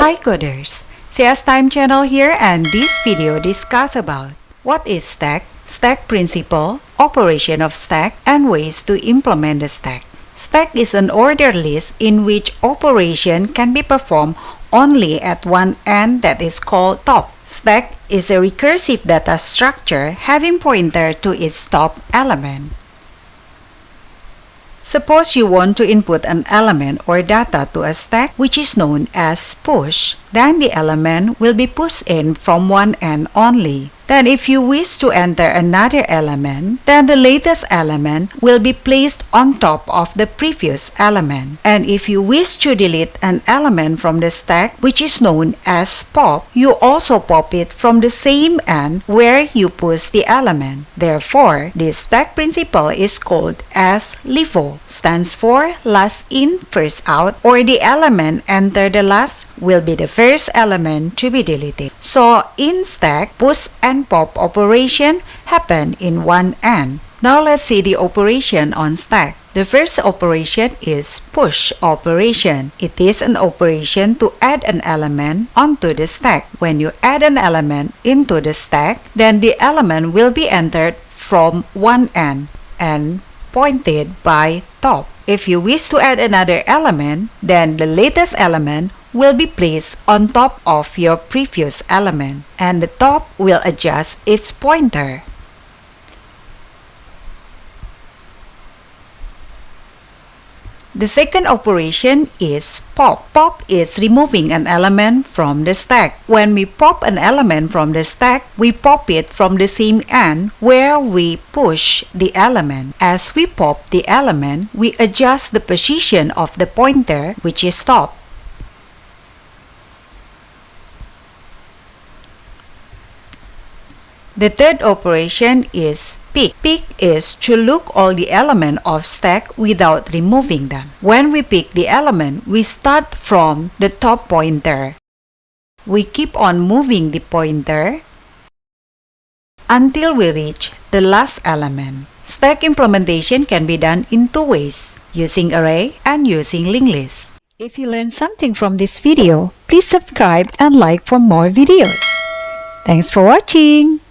Hi coders, CS Time channel here, and this video discuss about what is stack, stack principle, operation of stack, and ways to implement the stack. Stack is an ordered list in which operation can be performed only at one end, that is called top. Stack is a recursive data structure having pointer to its top element. Suppose you want to input an element or data to a stack which is known as push. Then the element will be pushed in from one end only. Then if you wish to enter another element, then the latest element will be placed on top of the previous element. And if you wish to delete an element from the stack which is known as pop, you also pop it from the same end where you push the element. Therefore, this stack principle is called as LIFO, stands for last in, first out, or the element enter the last will be the first element to be deleted. So in stack, push and pop operation happen in one end. Now let's see the operation on stack. The first operation is push operation. It is an operation to add an element onto the stack. When you add an element into the stack, then the element will be entered from one end and pointed by top. If you wish to add another element, then the latest element will be placed on top of your previous element, and the top will adjust its pointer. The second operation is pop. Pop is removing an element from the stack. When we pop an element from the stack, we pop it from the same end where we push the element. As we pop the element, we adjust the position of the pointer, which is top. The third operation is pick. Pick is to look all the elements of stack without removing them. When we pick the element, we start from the top pointer. We keep on moving the pointer until we reach the last element. Stack implementation can be done in two ways, using array and using linked list. If you learned something from this video, please subscribe and like for more videos. Thanks for watching!